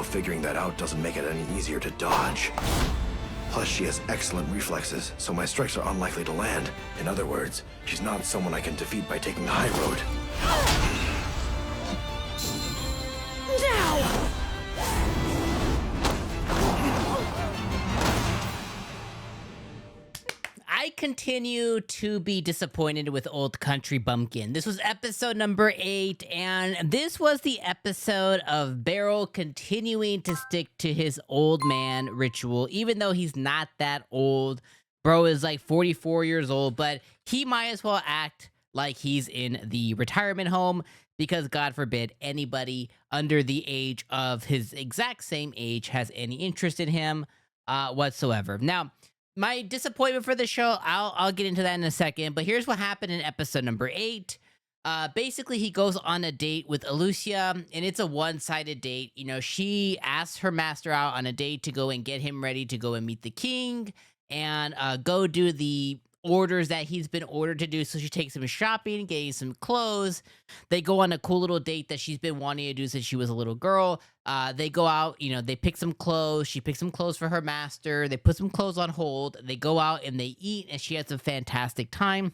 figuring that out doesn't make it any easier to dodge. Plus, she has excellent reflexes, so my strikes are unlikely to land. In other words, she's not someone I can defeat by taking the high road. Now! I continue to be disappointed with Old Country Bumpkin. This was episode number 8, and this was the episode of Beryl continuing to stick to his old man ritual, even though he's not that old. Bro is like 44 years old, but he might as well act like he's in the retirement home, because God forbid anybody under the age of his exact same age has any interest in him whatsoever. Now, my disappointment for the show, I'll get into that in a second, but here's what happened in episode number 8. Basically, he goes on a date with Allucia, and it's a one-sided date. You know, she asks her master out on a date to go and get him ready to go and meet the king and go do the orders that he's been ordered to do. So she takes him shopping, getting some clothes. They go on a cool little date that she's been wanting to do since she was a little girl. They go out, you know, they pick some clothes. She picks some clothes for her master. They put some clothes on hold. They go out and they eat, and she has a fantastic time.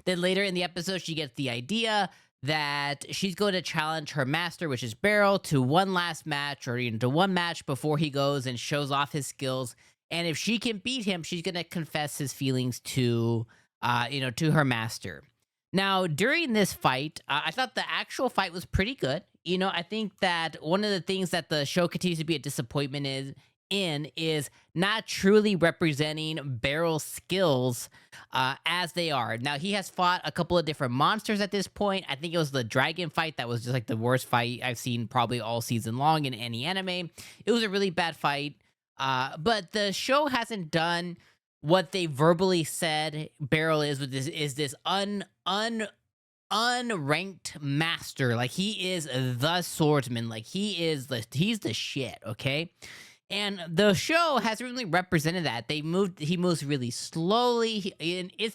Then later in the episode, she gets the idea that she's going to challenge her master, which is Beryl, to one last match, or even to one match before he goes and shows off his skills. And if she can beat him, she's going to confess his feelings to, to her master. Now, during this fight, I thought the actual fight was pretty good. You know, I think that one of the things that the show continues to be a disappointment is not truly representing Beryl's skills as they are. Now, he has fought a couple of different monsters at this point. I think it was the dragon fight that was just like the worst fight I've seen probably all season long in any anime. It was a really bad fight. But the show hasn't done what they verbally said Beryl is with this unranked master. Like, he is the swordsman. Like, he's the shit, okay? And the show hasn't really represented that. He moves really slowly. He's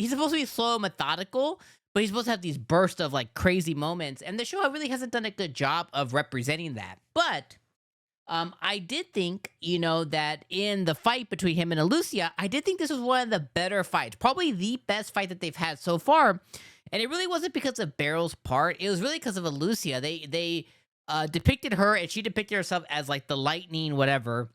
supposed to be slow and methodical, but he's supposed to have these bursts of like crazy moments. And the show really hasn't done a good job of representing that. But I did think, that in the fight between him and Allucia, I did think this was one of the better fights. Probably the best fight that they've had so far. And it really wasn't because of Beryl's part. It was really because of Allucia. They depicted her, and she depicted herself as like the lightning, whatever.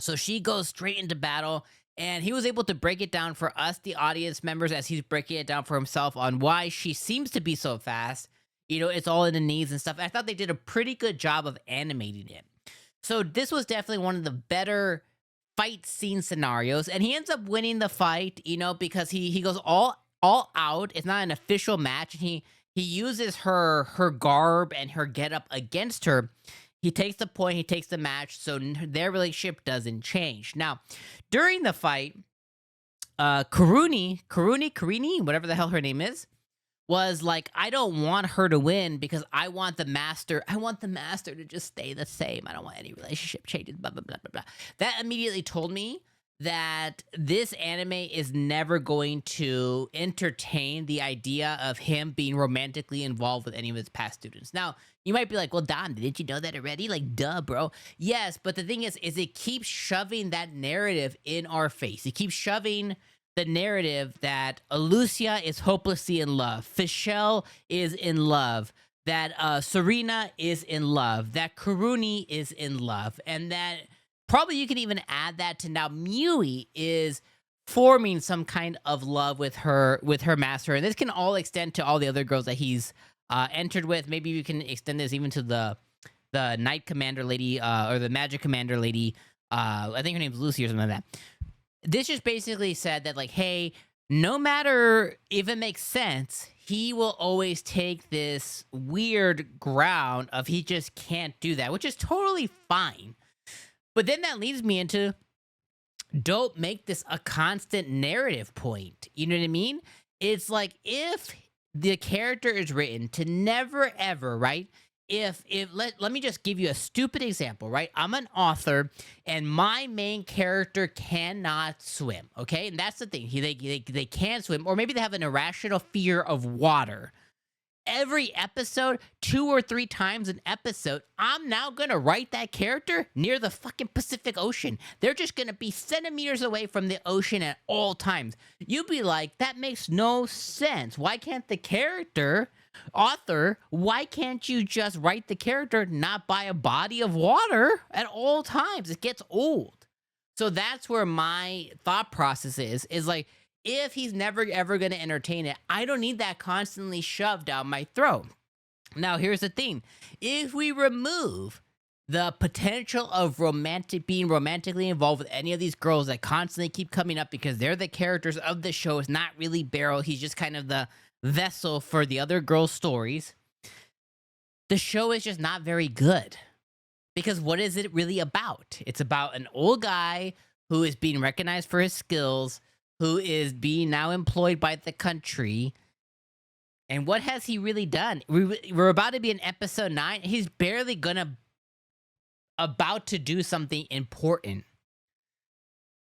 So she goes straight into battle, and he was able to break it down for us, the audience members, as he's breaking it down for himself on why she seems to be so fast. It's all in the knees and stuff. I thought they did a pretty good job of animating it. So this was definitely one of the better fight scene scenarios, and he ends up winning the fight, because he goes all out. It's not an official match, and he uses her garb and her getup against her. He takes the point, he takes the match, so their relationship doesn't change. Now, during the fight, Karini, whatever the hell her name is, was like, I don't want her to win because I want the master to just stay the same. I don't want any relationship changes, blah, blah, blah, blah, blah. That immediately told me that this anime is never going to entertain the idea of him being romantically involved with any of his past students. Now, you might be like, well, Dom, didn't you know that already? Like, duh, bro. Yes, but the thing is it keeps shoving that narrative in our face. It keeps shoving the narrative that Allucia is hopelessly in love, Fischl is in love, that Serena is in love, that Karini is in love, and that probably you can even add that to now Mui is forming some kind of love with her master, and this can all extend to all the other girls that he's entered with. Maybe you can extend this even to the Knight Commander lady or the Magic Commander lady. I think her name's Lucy or something like that. This just basically said that, like, hey, no matter if it makes sense, he will always take this weird ground of he just can't do that, which is totally fine. But then that leads me into, don't make this a constant narrative point. You know what I mean? It's like, if the character is written to never ever, right? Let me just give you a stupid example, right? I'm an author and my main character cannot swim, okay? And that's the thing. They can't swim, or maybe they have an irrational fear of water. every episode, 2 or 3 times an episode, I'm now gonna write that character near the fucking Pacific Ocean. They're just gonna be centimeters away from the ocean at all times. You'd be like, that makes no sense. Why can't the author, why can't you just write the character not by a body of water at all times? It gets old. So that's where my thought process is like, if he's never ever going to entertain it, I don't need that constantly shoved down my throat. Now, here's the thing. If we remove the potential of being romantically involved with any of these girls that constantly keep coming up because they're the characters of the show, it's not really Beryl, he's just kind of the vessel for the other girls' stories, the show is just not very good. Because what is it really about? It's about an old guy who is being recognized for his skills, who is being now employed by the country. And what has he really done? We're about to be in episode 9. He's barely about to do something important.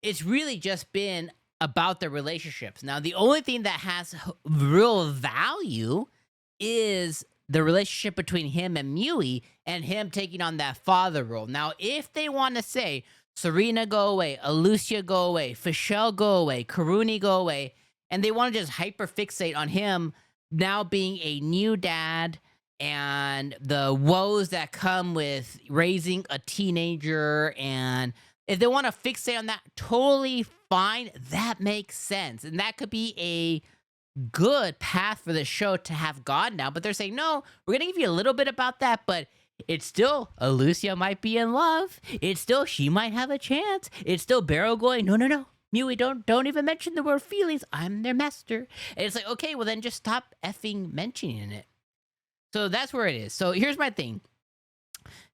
It's really just been about the relationships. Now, the only thing that has real value is the relationship between him and Mui, and him taking on that father role. Now, if they want to say, Serena go away, Allucia go away, Fischel go away, Karuni go away, and they want to just hyperfixate on him now being a new dad and the woes that come with raising a teenager, and if they want to fixate on that, totally fine, that makes sense. And that could be a good path for the show to have gone now, but they're saying, no, we're gonna give you a little bit about that, but it's still Allucia might be in love. It's still she might have a chance. It's still Beryl going, no, Mui, don't even mention the word feelings. I'm their master. And it's like, okay, well then just stop effing mentioning it. So that's where it is. So here's my thing.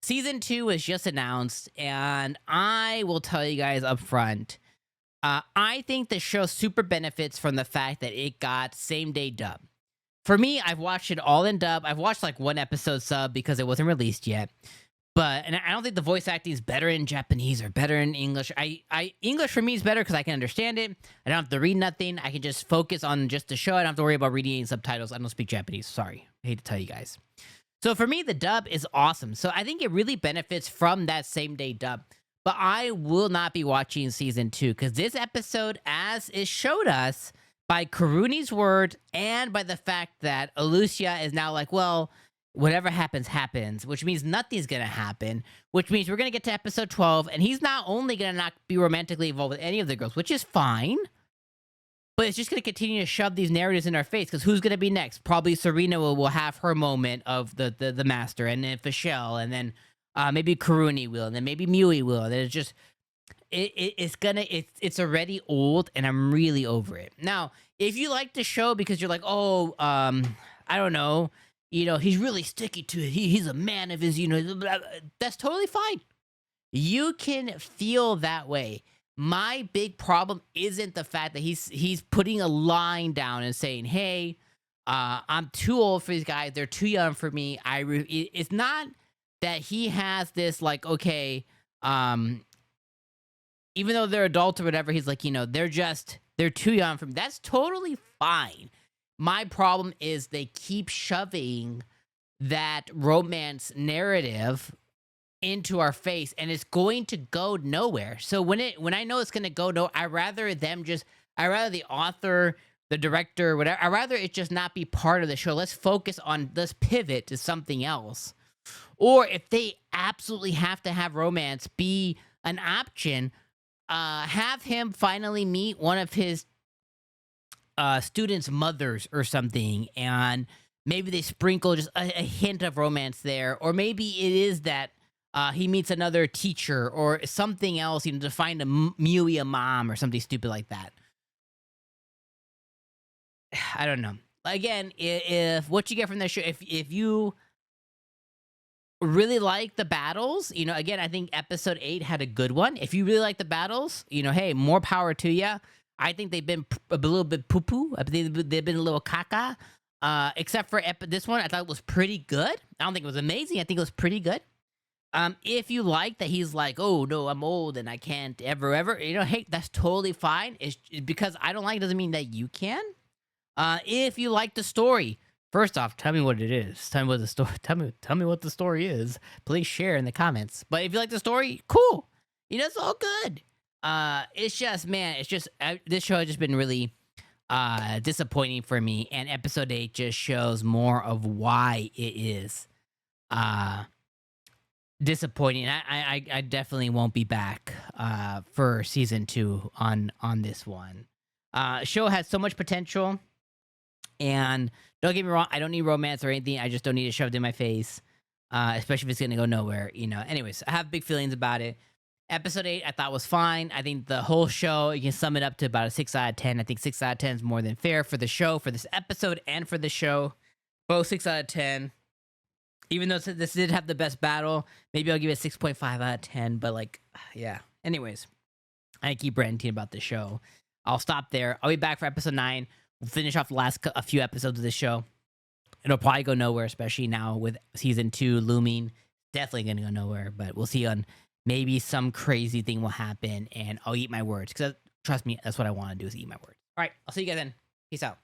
Season 2 was just announced, and I will tell you guys up front, I think the show super benefits from the fact that it got same-day dub. For me, I've watched it all in dub. I've watched like 1 episode sub because it wasn't released yet. And I don't think the voice acting is better in Japanese or better in English. English for me is better because I can understand it. I don't have to read nothing. I can just focus on just the show. I don't have to worry about reading any subtitles. I don't speak Japanese. Sorry. I hate to tell you guys. So for me, the dub is awesome. So I think it really benefits from that same-day dub. But I will not be watching season 2 because this episode, as is showed us by Karuni's word and by the fact that Allucia is now like, well, whatever happens, happens, which means nothing's going to happen, which means we're going to get to episode 12, and he's not only going to not be romantically involved with any of the girls, which is fine, but it's just going to continue to shove these narratives in our face because who's going to be next? Probably Serena will have her moment of the master, and then Fischel, and then maybe Karuni will, and then maybe Mui will. And it's just, it's already old, and I'm really over it. Now, if you like the show because you're like, oh, I don't know, he's really sticky to it. He's a man of his, that's totally fine. You can feel that way. My big problem isn't the fact that he's putting a line down and saying, hey, I'm too old for these guys. They're too young for me. It's not that he has this like, okay, even though they're adults or whatever, he's like, they're too young for me. That's totally fine. My problem is they keep shoving that romance narrative into our face, and it's going to go nowhere. So when I know it's going to go no, I rather the author, the director, whatever, I'd rather it just not be part of the show. Let's pivot to something else. Or if they absolutely have to have romance be an option, have him finally meet one of his students' mothers or something, and maybe they sprinkle just a hint of romance there. Or maybe it is that he meets another teacher or something else, to find a Mui a mom or something stupid like that. I don't know. Again, if what you get from this show, if you really like the battles, again, I think episode 8 had a good one. If you really like the battles, hey, more power to you. I think they've been a little bit poo-poo. I think they've been a little caca. Except for this one, I thought it was pretty good. I don't think it was amazing. I think it was pretty good. If you like that he's like, oh, no, I'm old and I can't ever, hey, that's totally fine. It's because I don't like it doesn't mean that you can. If you like the story, First off, tell me what it is. Tell me what the story. Tell me what the story is. Please share in the comments. But if you like the story, cool. You know, it's all good. It's just, man, it's just this show has just been really disappointing for me, and episode 8 just shows more of why it is disappointing. I definitely won't be back for season 2 on this one. Show has so much potential, and don't get me wrong, I don't need romance or anything. I just don't need it shoved in my face, especially if it's gonna go nowhere. You know. Anyways, I have big feelings about it. Episode 8 I thought was fine. I think the whole show, you can sum it up to about a 6 out of 10. I think 6 out of 10 is more than fair for the show, for this episode, and for the show. Both 6 out of 10. Even though this did have the best battle, maybe I'll give it 6.5 out of 10. But, like, yeah. Anyways, I keep ranting about the show. I'll stop there. I'll be back for episode 9. We'll finish off the last a few episodes of the show. It'll probably go nowhere, especially now with season 2 looming. Definitely going to go nowhere, but we'll see on... Maybe some crazy thing will happen, and I'll eat my words. Because trust me, that's what I want to do is eat my words. All right, I'll see you guys then. Peace out.